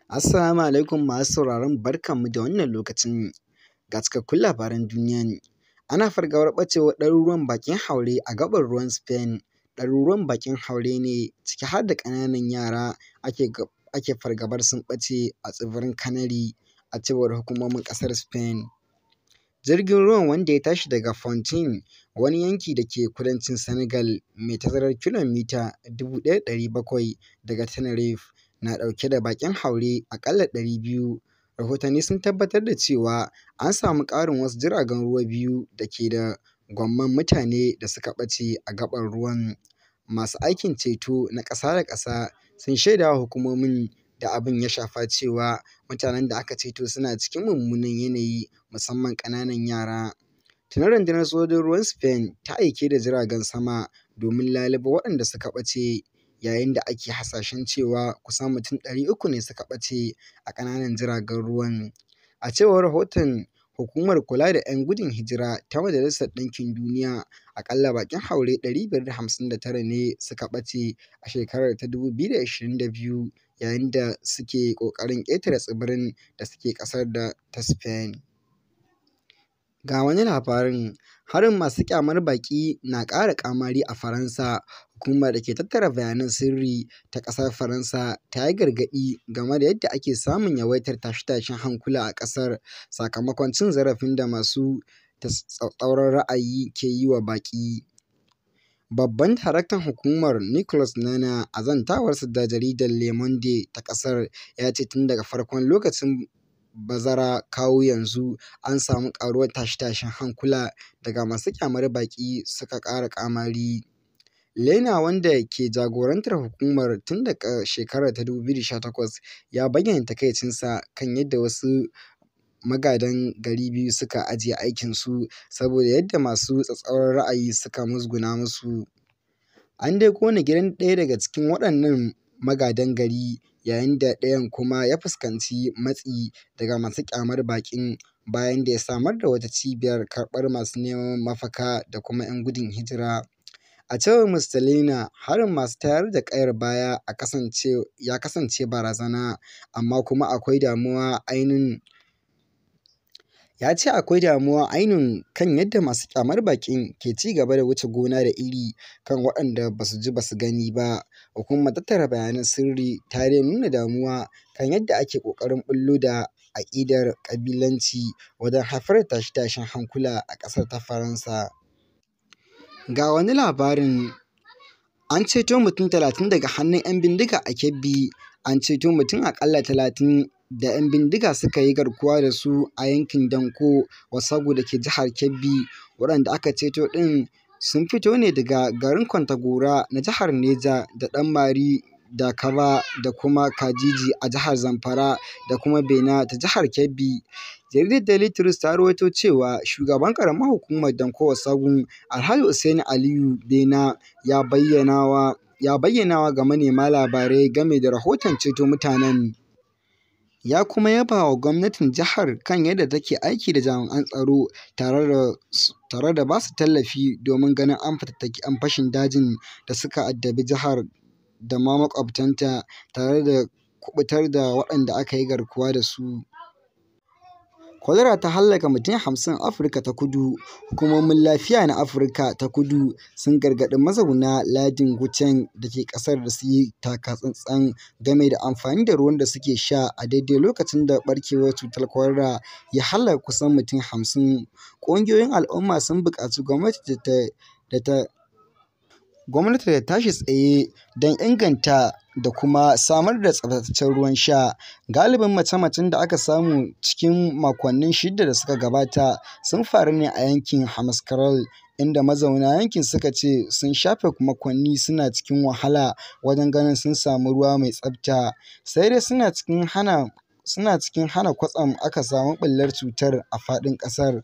Assalamu alaikum masu sauraron barkanmu da wannan lokacin ga cikakkun labaran duniyan. Ana fargabar ɓacewar ɗaruruwan baƙin haure a gaɓar ruwan Spain. Ɗaruruwan baƙin haure ne ciki har da ƙananan yara ake fargabar sun ɓace a tsibirin Canary, a cewar hukumomin ƙasar Spain. Jirgin ruwan, wanda ya tashi daga Fountain, wani yanki da ke kudancin Senegal mai tazarar kilomita 1,700 daga Tenerife, na ɗauke da baƙin haure aƙalla 200. Rahotanni sun tabbatar da cewa an samu ƙarin wasu jiragen ruwa biyu da ke da gwamman mutane da suka ɓace a gaɓar ruwan. Masu aikin ceto na ƙasa da ƙasa sun shaidawa hukumomin da abin ya shafa cewa mutanen da aka ceto suna cikin mummunan yanayi, musamman ƙananan yara. Tuni rundunar sojojin ruwan Spain ta aike da jiragen sama domin lalubo waɗanda suka ɓace, yayin da ake hasashen cewa kusan mutum 300 ne suka ɓace a ƙananan jiragen ruwan. A cewar rahoton Hukumar Kula da 'Yan Gudun Hijira ta Majalisar Ɗinkin Duniya, aƙalla baƙin haure 559 ne suka ɓace a shekarar ta 2022 yayin da suke ƙoƙarin ƙetare tsibirin da suke ƙasar ta Spain. Ga wani labarin: harin masu ƙyamar baƙi na ƙara ƙamari a Faransa. Hukumar da ke tattara bayanan sirri ta ƙasar Faransa ta yi gargaɗi game da yadda ake samun yawaitar tashe-tashen hankula a ƙasar sakamakon cin zarafin da masu tsatstsauran ra'ayi ke yi wa baƙi. Babban daraktan hukumar, Nicolas Nana, a zantawarsa da jaridar Le Monde ta ƙasar, ya ce tun daga farkon lokacin bazara kawo yanzu an samu ƙaruwar tashe-tashen hankula daga masu ƙyamar baƙi suka ƙara ƙamari. Lena, wanda ke jagorantar hukumar tun daga shekarar ta 2018, ya bayyana takaicinsa kan yadda wasu magadan gari biyu suka ajiye aikinsu saboda yadda masu tsatstsauran ra'ayi suka musguna musu. An dai ƙona gidan ɗaya daga cikin waɗannan magadan gari, yayin da ɗayan kuma ya fuskanci matsi daga masu ƙyamar baƙin bayan da ya samar da wata cibiyar karɓar masu neman mafaka da kuma 'yan gudun hijira. A cewar Mr. Lena, harin masu tayar da ƙayar baya ya kasance barazana, amma kuma akwai damuwa ainun. Ya ce akwai damuwa ainun kan yadda masu ƙyamar baƙin ke ci gaba da wuce gona da iri kan waɗanda ba su ji ba su gani ba. Hukumar tattara bayanan sirri ta dai nuna damuwa kan yadda ake ƙoƙarin ɓullo da aƙidar ƙabilanci wajen haifar da tashe-tashen hankula a ƙasar ta Faransa. Ga wani labarin: an ceto mutum 30 daga hannun 'yan bindiga a Kebbi. An ceto mutum aƙalla 30 da 'yan bindiga suka yi garkuwa da su a yankin Danko Wasagu da ke jihar Kebbi. Waɗanda aka ceto ɗin sun fito ne daga garin Kwantagora na jihar Neja da Ɗanmari da Kaba da kuma Kajiji a jihar Zamfara da kuma Bena ta jihar Kebbi. Jaridar Daily Trust ta rawaito cewa shugaban ƙaramar hukumar Danko Wasagu, Alhaji Usaini Aliyu Bena, ya bayyanawa ga manema labarai game da rahoton ceto mutanen. Ya kuma yaba wa gwamnatin jihar kan yadda take aiki da jami'an tsaro tare da ba su tallafi domin ganin an fatattaki 'yan fashin dajin da suka addabi jihar da ma maƙwabtanta, tare da kuɓutar da waɗanda aka yi garkuwa da su. Kwalara ta hallaka mutum 50 a Afirka ta Kudu. Hukumomin lafiya na Afirka ta Kudu sun gargaɗi mazauna lardin Gauteng da ke ƙasar da su yi taka-tsantsan game da amfani da ruwan da suke sha a daidai lokacin da ɓarkewar cutar kwalara ya hallaka kusan mutum 50. Ƙungiyoyin al'umma sun buƙaci gwamnati ta tashi tsaye don inganta da kuma samar da tsaftataccen ruwan sha. Galibin mace-macen da aka samu cikin makonni 6 da suka gabata sun faru ne a yankin Hammaskral, inda mazauna yankin suka ce sun shafe makonni suna cikin wahala wajen ganin sun samu ruwa mai tsafta. Sai dai suna cikin hana kwatsam aka samu ɓullar cutar a faɗin ƙasar.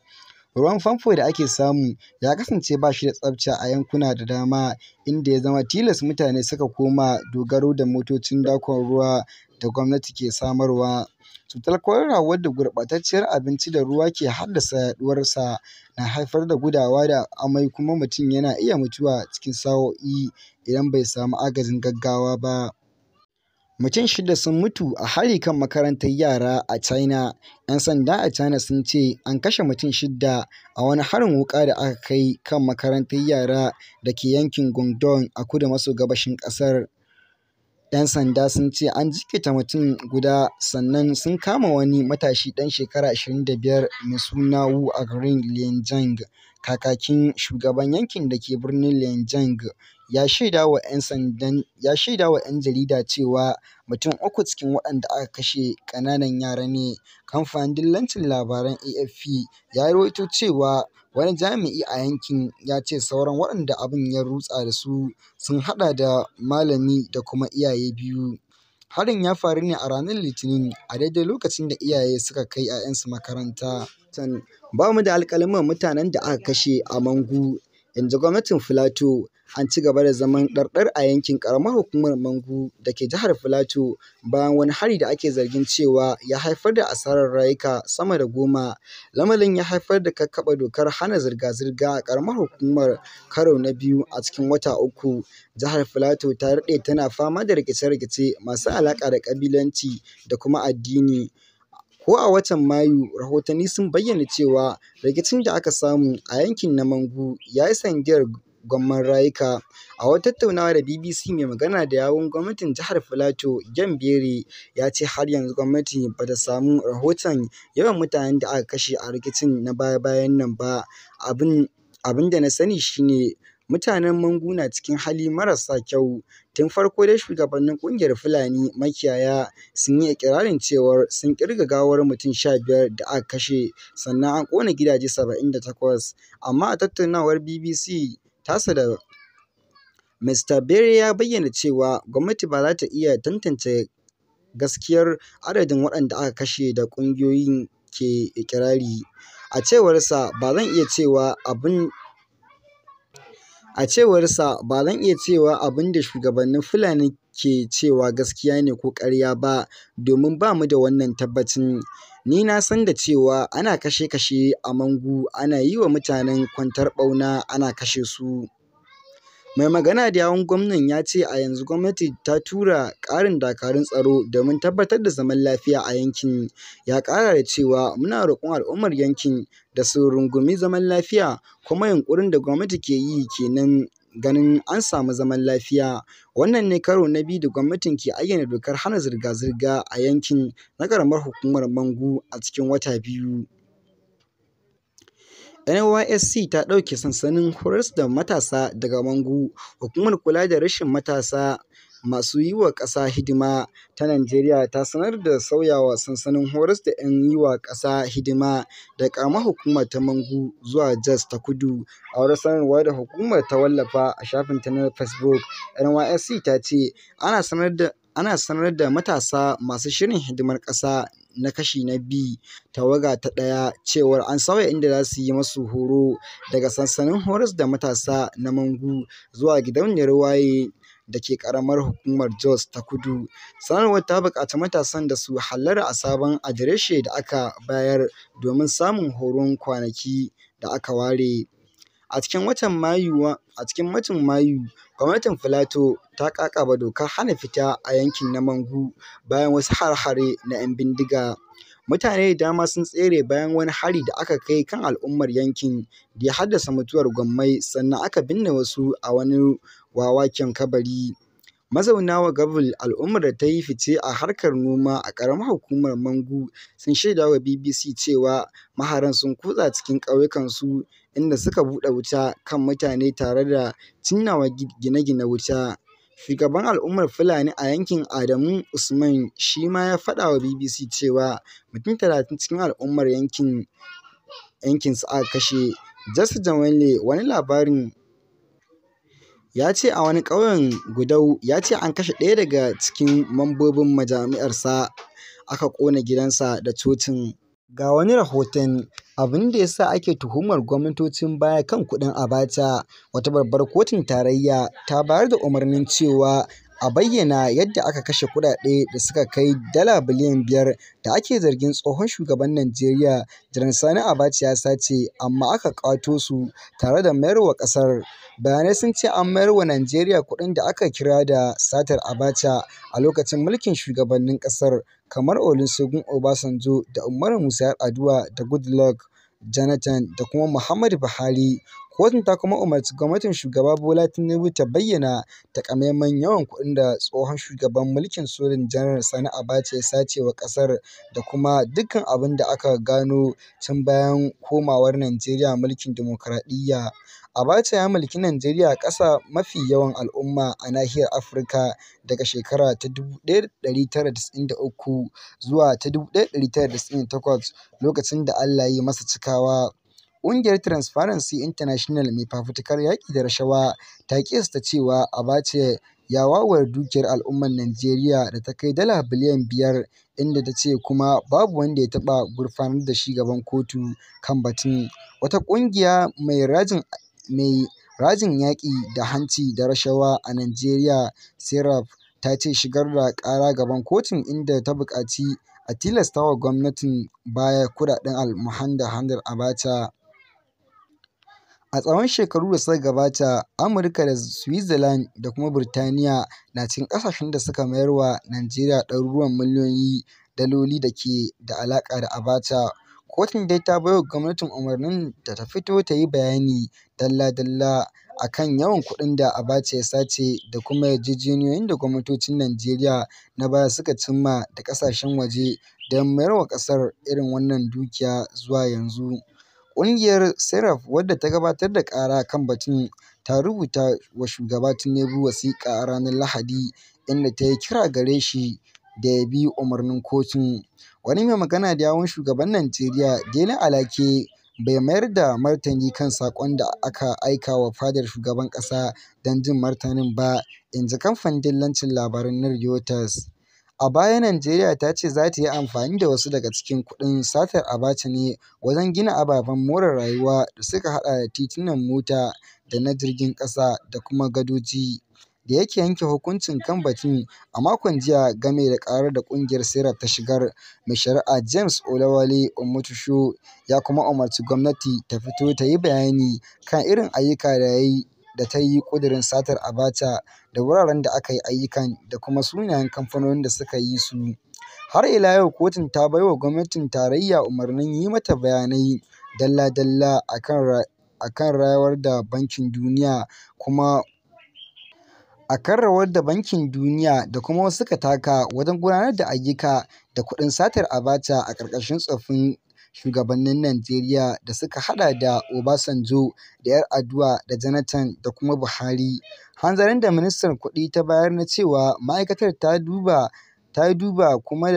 Ruwan famfo da ake samu ya kasance ba shi da tsafta a yankuna da dama, inda ya zama tilas mutane suka koma dogaro da motocin dakon ruwa da gwamnati ke samarwa. Cutar kwalara, wadda gurɓatacciyar abinci da ruwa ke haddasa yaɗuwarsa, na haifar da gudawa da amai, kuma mutum yana iya mutuwa cikin sa'o'i idan bai samu agajin gaggawa ba. Mutum 6 sun mutu a hari kan makarantar yara a China. 'Yan sanda a China sun ce an kashe mutum 6 a wani harin wuƙa da aka kai kan makarantar yara da ke yankin Guangdong a kudu maso gabashin ƙasar. 'Yan sanda sun ce an jikkata mutum guda sannan sun kama wani matashi ɗan shekara 25 mai suna Wu a garin Lianjiang. Kakakin shugaban yankin da ke birnin Lianjiang ya shaida wa 'yan jarida cewa mutum 3 cikin waɗanda aka kashe ƙananan yara ne. Kamfanin dillancin labaran AFP ya rawaito cewa wani jami'i a yankin ya ce sauran waɗanda abin ya rutsa da su sun haɗa da malami da kuma iyaye biyu. Harin ya faru ne a ranar Litinin a daidai lokacin da iyaye suka kai 'ya'yansu makaranta. Ba mu da alƙalaman mutanen da aka kashe a Mangu, inji gwamnatin Filato. An ci gaba da zaman ɗarɗar a yankin ƙaramar hukumar Mangu da ke jihar Filato bayan wani hari da ake zargin cewa ya haifar da asarar rayuka sama da 10. Lamarin ya haifar da kakkaɓa dokar hana zirga-zirga a ƙaramar hukumar karo na biyu a cikin wata 3. Jihar Filato ta daɗe tana fama da rikice-rikice masu alaƙa da ƙabilanci da kuma addini. Ko a watan Mayu, rahotanni sun bayyana cewa rikicin da aka samu a yankin na Mangu ya yi sanadiyar gwamman rayuka. A wata tattaunawa da BBC, mai magana da yawun gwamnatin jihar Filato, Gen Bere, ya ce har yanzu gwamnati ba ta samu rahoton yawan mutanen da aka kashe a rikicin na baya-bayan nan ba. Abin da na sani shi ne mutanen Mangu na cikin hali marasa kyau. Tun farko dai shugabannin ƙungiyar Fulani makiyaya sun yi iƙirarin cewar sun ƙirga gawar mutum 15 da aka kashe sannan an ƙona gidaje 78. Amma a tattaunawar BBC tasa da Mr. Bere ya bayyana cewa gwamnati ba za ta iya tantance gaskiyar adadin waɗanda aka kashe da ƙungiyoyin ke iƙirari. A cewarsa, ba zan iya cewa abin da shugabannin Fulani ke cewa gaskiya ne ko ƙarya ba, domin ba mu da wannan tabbacin. Ni na san da cewa ana kashe-kashe a Mangu, ana yi wa mutanen kwantar ɓauna ana kashe su. Mai magana da yawun gwamnan ya ce a yanzu gwamnati ta tura ƙarin dakarun tsaro domin tabbatar da zaman lafiya a yankin. Ya ƙara da cewa muna roƙon al'ummar yankin da su rungumi zaman lafiya, kuma yunƙurin da gwamnati ke yi kenan ganin an samu zaman lafiya. Wannan ne karo na biyu da gwamnatin ke ayyana dokar hana zirga-zirga a yankin na ƙaramar hukumar Mangu a cikin wata 2. NYSC ta ɗauke sansanin horas da matasa daga Mangu. Hukumar Kula da Rashin Matasa Masu yi wa ƙasa Hidima ta Najeriya ta sanar da sauyawa sansanin horas da 'yan yi wa ƙasa hidima daga ƙaramar hukumar ta Mangu zuwa Jos ta Kudu. A wata sanarwa da hukumar ta wallafa a shafinta na Facebook, NYSC ta ce ana sanar da matasa masu shirin hidimar ƙasa na kashi na B, tawaga ta 1, cewar an sauya inda za su yi masu horo daga sansanin horas da matasa na Mangu zuwa gidauniyar Waye da ke ƙaramar hukumar Jos ta Kudu. Sanarwar ta buƙaci matasan da su hallara a sabon adireshin da aka bayar domin samun horon kwanaki da aka ware. A cikin watan Mayu, gwamnatin Filato ta ƙaƙaba dokar hana fita a yankin na Mangu bayan wasu hare-hare na 'yan bindiga. Mutane da dama sun tsere bayan wani hari da aka kai kan al'ummar yankin da ya haddasa mutuwar gwammai, sannan aka binne wasu a wani wawaken kabari. Mazauna Wagabil, al'ummar da ta yi fice a harkar noma a ƙaramar hukumar Mangu, sun shaida wa BBC cewa maharan sun kutsa cikin ƙauyukansu inda suka buɗe wuta kan mutane tare da cinnawa gine-gine wuta. Shugaban al'ummar Fulani a yankin, Adamu Usman, shi ma ya faɗa wa BBC cewa mutum 30 cikin al'ummar yankinsu aka kashe. Jas Jawale, wani labarin ya ce a wani ƙauyen Gudau ya ce an kashe ɗaya daga cikin mambobin majami'arsa, aka ƙona gidansa da cocin. Ga wani rahoton abin da ya sa ake tuhumar gwamnatocin baya kan kuɗin Abacha. Wata babbar kotun tarayya ta bayar da umarnin cewa a bayyana yadda aka kashe kuɗaɗe da suka kai dala biliyan 5 da ake zargin tsohon shugaban Najeriya Janar Sani Abacha ya sace amma aka ƙwato su tare da mayarwa ƙasar. Bayanai sun ce an mayar wa Najeriya kuɗin da aka kira da "satar Abacha" a lokacin mulkin shugabannin ƙasar kamar Olusegun Obasanjo da Umaru Musa Yar'Adua da Goodluck Jonathan da kuma Muhammadu Buhari. Kotun ta kuma umarci gwamnatin Shugaba Bola Tinubu ta bayyana takamaiman yawan kuɗin da tsohon shugaban mulkin sojin Janar Sani Abacha ya sace wa ƙasar da kuma dukkan abin da aka gano tun bayan komawar Najeriya mulkin dimokuraɗiyya. Abacha ya mulki Najeriya, ƙasa mafi yawan al'umma a nahiyar Afirka, daga shekara ta 1993 zuwa ta 1998, lokacin da Allah ya yi masa cikawa. Ƙungiyar Transparency International mai fafutukar yaƙi da rashawa ta ƙiyasta cewa Abacha ya wawure dukiyar al'ummar Najeriya da ta kai dala biliyan 5, inda ta ce kuma babu wanda ya taɓa gurfanar da shi gaban kotu kan batun. Wata ƙungiya mai rajin yaƙi da hanci da rashawa a Najeriya, Serap, ta ce shigar da ƙara gaban kotun inda ta buƙaci a tilastawa gwamnatin baya kuɗaɗen almundahnar Abacha. A tsawon shekaru da suka gabata, Amurka da Switzerland da kuma Birtaniya na cikin ƙasashen da suka mayar wa Najeriya ɗaruruwan miliyoyin daloli da ke da alaƙa da Abacha. Kotun dai ta baiwa gwamnatin umarnin da ta fito ta yi bayani dalla-dalla a kan yawan kuɗin da Abacha ya sace da kuma yarjejeniyoyin da gwamnatocin Najeriya na baya suka cimma da ƙasashen waje don mayar wa ƙasar irin wannan dukiya zuwa yanzu. Ƙungiyar Serap, wadda ta gabatar da ƙara kan batun, ta rubuta wa Shugaba Tinubu wasiƙa a ranar Lahadi, inda ta yi kira gare shi da ya bi umarnin kotun. Wani mai magana da yawun shugaban Najeriya, Dele Alake, bai mayar da martani kan saƙon da aka aika wa fadar shugaban ƙasa don jin martanin ba, inji kamfanin dillancin labaran na Reuters. A baya, Najeriya ta ce za ta yi amfani da wasu daga cikin kuɗin satar Abacha ne wajen gina ababen more rayuwa da suka haɗa da titunan mota da na jirgin ƙasa da kuma gadoji. Da yake yanke hukuncin kan batun a makon jiya game da ƙarar da ƙungiyar Serap ta shigar, mai shari'a James Olawale Omotosho ya kuma umarci gwamnati ta fito ta yi bayani kan irin ayyuka da ta yi ƙudurin satar Abacha da wuraren da aka yi ayyukan da kuma sunayen kamfanonin da suka yi su. Har ila yau, kotun ta bai wa gwamnatin tarayya umarnin yi mata bayanai dalla-dalla a kan rawar da Bankin Duniya da kuma wasu suka taka wajen gudanar da ayyuka da kuɗin satar Abacha a ƙarƙashin tsoffin shugabannin Najeriya da suka haɗa da Obasanjo da Yar'Adua da Jonathan da kuma Buhari. Hanzarin da ministan kuɗi ta bayar na cewa ma'aikatar ta duba kuma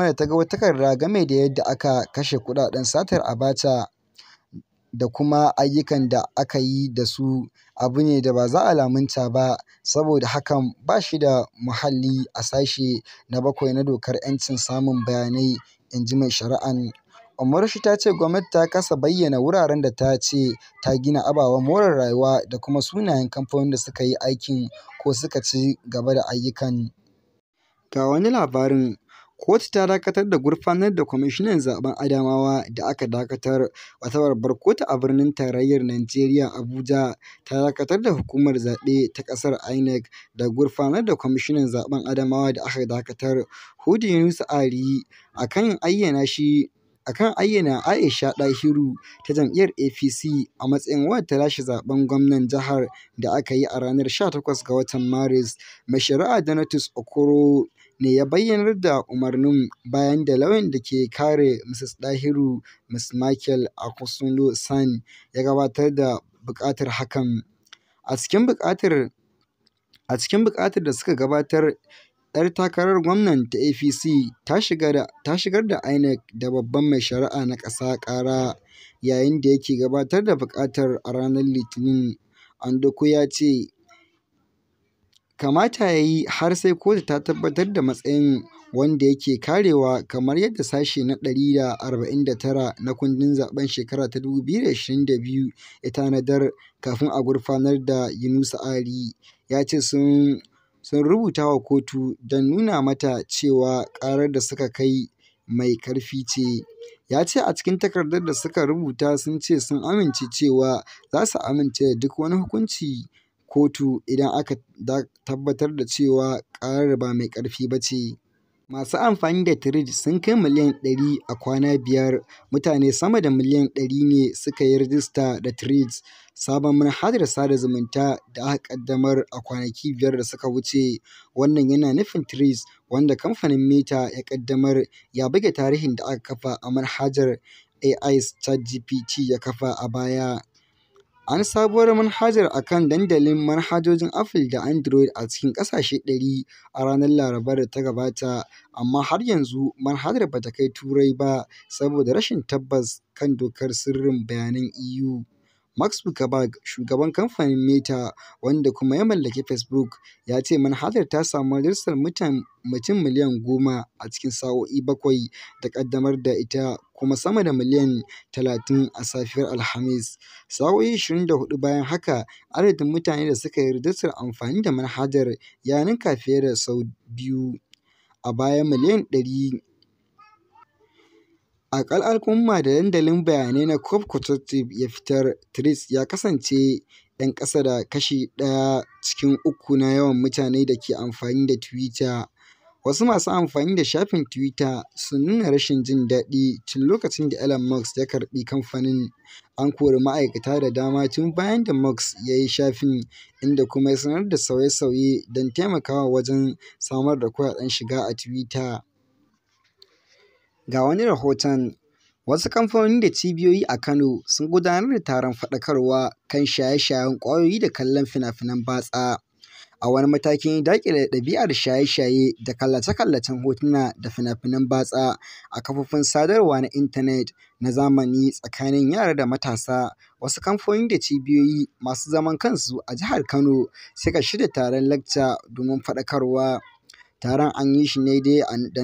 da ta ga wata takarda game da yadda aka kashe kuɗaɗen satar Abacha da kuma ayyukan da aka yi da su, abu ne da ba za a lamunta ba, saboda hakan ba shi da muhalli a Sashe na 7 na Dokar 'Yancin Samun Bayanai, inji mai shari'an. Omotosho ta ce gwamnati ta kasa bayyana wuraren da ta ce ta gina ababen more rayuwa da kuma sunayen kamfanonin da suka yi aikin ko suka ci gaba da ayyukan. Ga wani labarin: kotu ta dakatar da gurfanar da kwamishinan zaɓen Adamawa da aka dakatar. Wata babbar kotu a birnin tarayyar Najeriya, Abuja, ta dakatar da hukumar zaɓe ta ƙasar INEC da gurfanar da kwamishinan zaɓen Adamawa da aka dakatar, Hudu Yunusa Ali, a kan ayyana Aisha Ɗahiru ta jam'iyyar APC a matsayin wadda ta lashe zaɓen gwamnan jihar da aka yi a ranar 18 ga watan Maris. Mai shari'a Donatus Okoro ne ya bayyanar da umarnin bayan da lauyan da ke kare Mrs. Ɗahiru, Ms. Michael Akosunlo-San, ya gabatar da buƙatar hakan. A cikin buƙatar da suka gabatar, 'yar takarar gwamnan ta APC ta shigar da INEC da babban mai shari'a na ƙasa ƙara. Yayin da yake gabatar da buƙatar a ranar Litinin, Ondoko ya ce kamata ya yi har sai kotu ta tabbatar da matsayin wanda yake karewa, kamar yadda Sashe na 149 na kundin zaɓen shekara ta 2022 ya tanadar, kafin a gurfanar da Yunusa Ali. ya ce sun rubuta wa kotu don nuna mata cewa ƙarar da suka kai mai ƙarfi ce. Ya ce a cikin takardar da suka rubuta sun ce sun amince cewa za su amince da duk wani hukuncin kotu idan aka tabbatar da cewa ƙarar ba mai ƙarfi ba ce. Masu amfani da Threads sun kai miliyan 100 a kwana 5. Mutane sama da miliyan 100 ne suka yi rajista da Threads, sabon manhajar sada zumunta da aka ƙaddamar a kwanaki 5 da suka wuce. Wannan yana nufin Threads, wanda kamfanin Meta ya ƙaddamar, ya buge tarihin da aka kafa a manhajar AI's ChatGPT ya kafa a baya. An sabuwar manhajar a kan dandalin manhajojin Apple da Android a cikin ƙasashe 100 a ranar Larabar da ta gabata, amma har yanzu manhajar ba ta kai Turai ba saboda rashin tabbas kan dokar sirrin bayanan EU. Mark Zuckerberg, shugaban kamfanin Meta wanda kuma ya mallaki Facebook, ya ce manhajar ta samu rajistar mutum miliyan 10 a cikin sa'o'i 7 da ƙaddamar da ita, kuma sama da miliyan 30 a safiyar Alhamis. Sa'o'i 24 bayan haka, adadin mutane da suka yi rajistar amfani da manhajar ya ninka fiye da sau 2. A baya miliyan 100. Aƙalla al'umma da dandalin bayanai na Corp-Collective ya fitar, Threads ya kasance ‘yan ƙasa da kashi 1 cikin 3 na yawan mutanen da ke amfani da Twitter. Wasu masu amfani da shafin Twitter sun nuna rashin jin daɗi tun lokacin da Elon Musk ya karɓi kamfanin. An kori ma'aikata da dama tun bayan da Musk ya yi shafin, inda kuma ya sanar da sauye-sauye don taimakawa wajen samar da kuɗaɗen shiga a Twitter. Ga wani rahoton: wasu kamfanoni da cibiyoyi a Kano sun gudanar da taron faɗakarwa kan shaye-shayen ƙwayoyi da kallon fina-finan batsa, a wani matakin daƙile ɗabi'ar shaye-shaye da kallace-kallacen hotuna da fina-finan batsa a kafofin sadarwa na intanet na zamani tsakanin yara da matasa. Wasu kamfanoni da cibiyoyi masu zaman kansu a jihar Kano suka shirya taron lacca domin faɗakarwa. Taron an yi shi ne dai da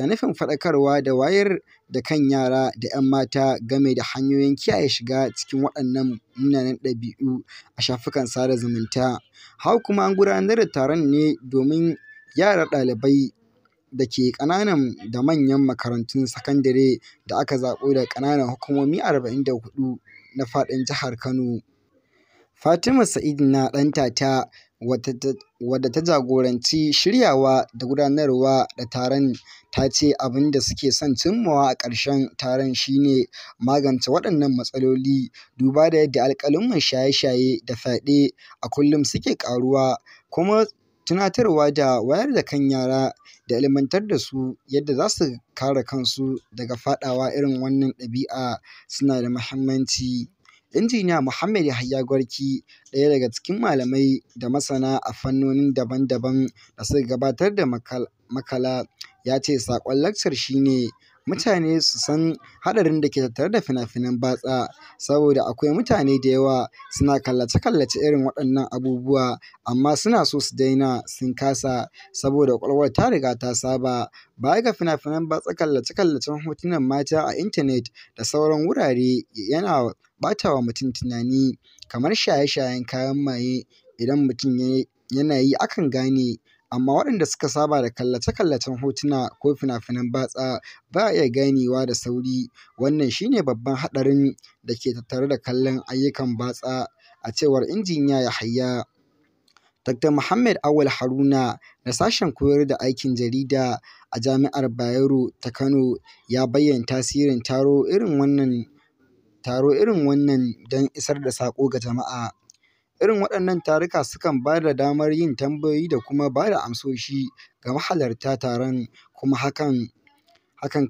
nufin faɗakarwa da wayar da kan yara da 'yan mata game da hanyoyin kiyaye shiga cikin waɗannan munanan ɗabi'u a shafukan sada zumunta. Haka kuma an gudanar da taron ne domin yara ɗalibai da ke ƙananan da manyan makarantun sakandare da aka zaɓo daga ƙananan hukumomi 44 na faɗin jihar Kano. Fatima Sa'id na Ɗantata, wadda ta jagoranci shiryawa da gudanarwa da taron, ta ce abin da suke son cimmawa a ƙarshen taron shi ne magance waɗannan matsaloli, duba da yadda alƙalumman shaye-shaye da fyaɗe a kullum suke ƙaruwa, kuma tunatarwa da wayar da kan yara da ilmantar da su yadda za su kare kansu daga faɗawa irin wannan ɗabi'a suna da muhimmanci. Injiniya Muhammad Yahaya Gwarki, ɗaya daga cikin malamai da masana a fannoni daban-daban da suka gabatar da makala, ya ce saƙon laccar shi ne mutane su san haɗarin da ke tattare da fina-finan batsa, saboda akwai mutane da yawa suna kallace-kallace irin waɗannan abubuwa, amma suna so su daina sun kasa saboda ƙwaƙwalwar ta riga ta saba. Baya ga fina-finan batsa, kallace-kallacen hotunan mata a intanet da sauran wurare yana ɓata wa mutum tunani, kamar shaye-shayen kayan maye. Idan mutum yana yi akan gane, amma waɗanda suka saba da kallace-kallacen hotuna ko fina-finan batsa ba a iya ganewa da sauri. Wannan shi ne babban haɗarin da ke tattare da kallon ayyukan batsa, a cewar Injiniya Yahaya. Dr. Muhammad Awal Haruna na sashen koyar da aikin jarida a Jami'ar Bayero ta Kano ya bayyana tasirin taro irin wannan don isar da saƙo ga jama'a. Irin waɗannan taruka sukan ba da damar yin tambayoyi da kuma ba da amsoshi ga mahalarta taron, kuma hakan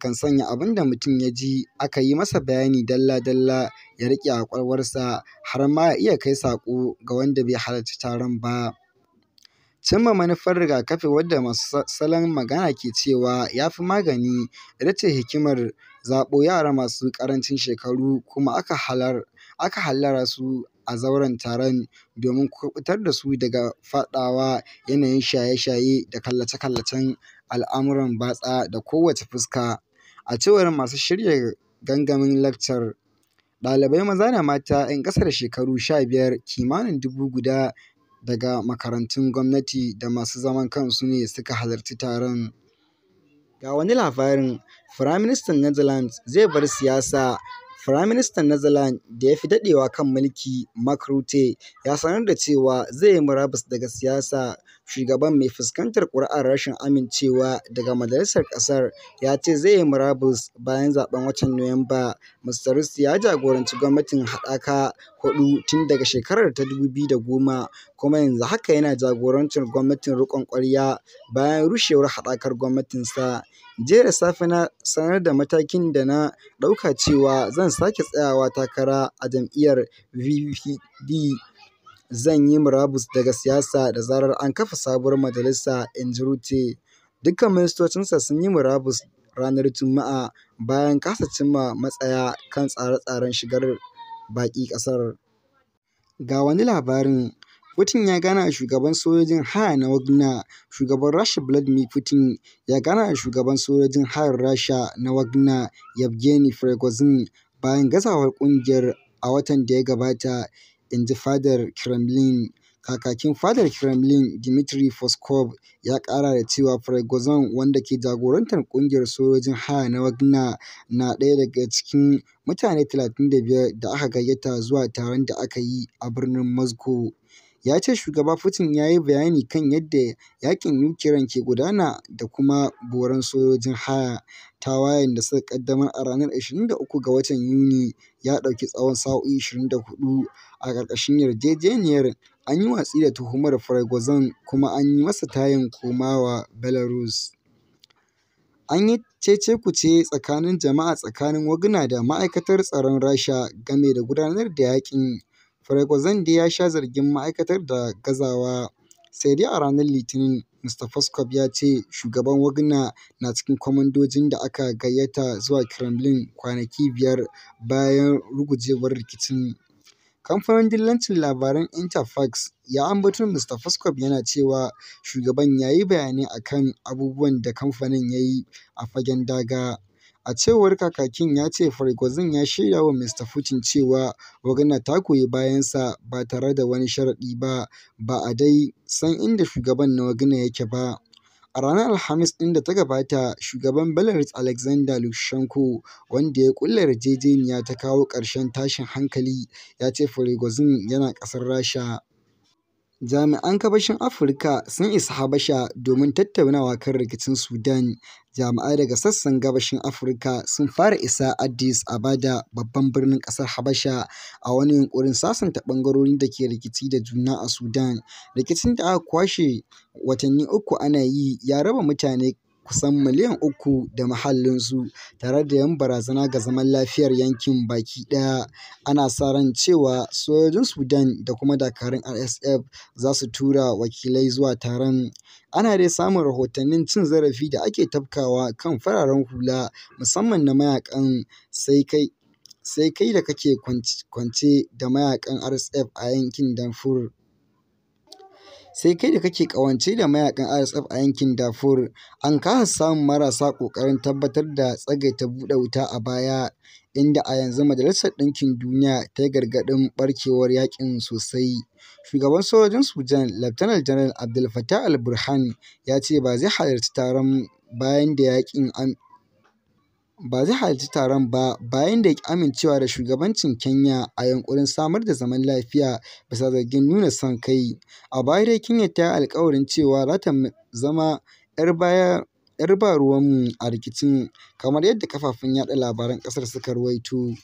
kan sanya abin da mutum ya ji aka yi masa bayani dalla-dalla ya riƙe a ƙwaƙwalwarsa, har ma ya iya kai saƙo ga wanda bai halarci taron ba. Cimma manufar rigakafi, wadda masu salon magana ke cewa ya fi magani, ita ce hikimar zaɓo yara masu ƙarancin shekaru kuma aka hallara su a zauren taron domin kuɓutar da su daga faɗawa yanayin shaye-shaye da kallace-kallacen al'amuran batsa da kowace fuska. A cewar masu shirya gangamin laccar, Ɗalibai maza da mata 'yan ƙasa da shekaru 15 kimanin 1000 daga makarantun gwamnati da masu zaman kansu ne suka halarci taron. Ga wani labarin: Firaministan Netherlands zai bar siyasa. Firaministan Netherlands da ya fi daɗewa kan mulki, Mark Rutte, ya sanar da cewa zai yi murabus daga siyasa. Shugaban mai fuskantar ƙuri'ar rashin amincewa daga majalisar ƙasar ya ce zai yi murabus bayan zaɓen watan Nuwamba. Mr. Rutte ya jagoranci gwamnatin haɗaka huɗu tun daga shekarar ta 2010, kuma yanzu haka yana jagorantar gwamnatin riƙon ƙwarya bayan rushewar haɗakar gwamnatinsa. Jiya da safe na sanar da matakin da na ɗauka cewa zan sake tsayawa takara a jam'iyyar VVD. Zan yi murabus daga siyasa da zarar an kafa sabuwar majalisa, inji Rutte. Dukkan ministocinsa sun yi murabus ranar Juma'a bayan kasa cimma matsaya kan tsare-tsaren shigar baƙi ƙasar. Ga wani labarin: Putin ya gana da shugaban sojojin haya na Wagner. Shugaban Rasha Vladimir Putin ya gana da shugaban sojojin hayar Rasha na Wagner, Yevgeny Prigozhin, bayan gazawar ƙungiyar a watan da ya gabata, inji fadar Kremlin. Kakakin fadar Kremlin, Dmitry Peskov, ya ƙara da cewa Prigozhin, wanda ke jagorantar ƙungiyar sojojin haya na Wagner, na ɗaya daga cikin mutane 35 da aka gayyata zuwa taron da aka yi a birnin Moscow. Ya ce Shugaba Putin ya yi bayani kan yadda yaƙin Ukraine ke gudana da kuma boron sojojin haya. Tawayen da suka ƙaddamar a ranar 23 ga watan Yuni ya ɗauki tsawon sa'o'i 24. A ƙarƙashin yarjejeniyar, an yi watsi da tuhumar Prigozhin kuma an yi masa tayin komawa Belarus. An yi cece-kuce tsakanin jama'a tsakanin Wagner da ma'aikatar tsaron Rasha game da gudanar da yaƙin. Prigozhin dai ya sha zargin ma'aikatar da gazawa. Sai dai a ranar Litinin, Mr. Peskov ya ce shugaban Wagner na cikin kwamandojin da aka gayyata zuwa Kremlin kwanaki 5 bayan rugujewar rikicin. Kamfanin dillancin labaran Interfax ya ambato Mr. Peskov yana cewa shugaban ya yi bayanai a kan abubuwan da kamfanin ya yi a fagen daga. A cewar kakakin, ya ce Prigozhin ya shaida wa Mr. Putin cewa Wagner ta goyi bayansa ba tare da wani sharaɗi ba. Ba a dai san inda shugaban na Wagner yake ba. A ranar Alhamis ɗin da ta gabata, shugaban Belarus Alexander Lukashenko, wanda ya ƙulla yarjejeniya ta kawo ƙarshen tashin hankali, ya ce Prigozhin yana ƙasar Rasha. Jami'an Gabashin Afirka sun isa Habasha domin tattaunawa kan rikicin Sudan. Jami'ai daga sassan Gabashin Afirka sun fara isa Addis Ababa, babban birnin ƙasar Habasha, a wani yunƙurin sasanta ɓangarorin da ke rikici da juna a Sudan. Rikicin da aka kwashe watanni 3 ana yi ya raba mutane kusan miliyan 3 da mahallinsu, tare da yin barazana ga zaman lafiyar yankin baki ɗaya. Ana sa ran cewa sojojin Sudan da kuma dakarun RSF za su tura wakilai zuwa taron. Ana dai samun rahotannin cin zarafi da ake tafkawa kan fararen hula, musamman na mayaƙan sai kai da kake kwance da mayaƙan RSF a yankin Darfur. An kasa samun marasa ƙoƙarin tabbatar da tsagaita buɗe wuta a baya, inda a yanzu Majalisar Ɗinkin Duniya ta yi gargaɗin ɓarkewar yaƙin sosai. Shugaban sojojin Sudan, Laftanar Janar Abdel Fattah al-Burhan, ya ce ba zai halarci taron bayan da ya ƙi amincewa da shugabancin Kenya a yunƙurin samar da zaman lafiya bisa zargin nuna son kai. A baya dai Kenya ta yi alƙawarin cewa za ta zama 'yar ba ruwanmu a rikicin, kamar yadda kafafen yaɗa labaran ƙasar suka ruwaito.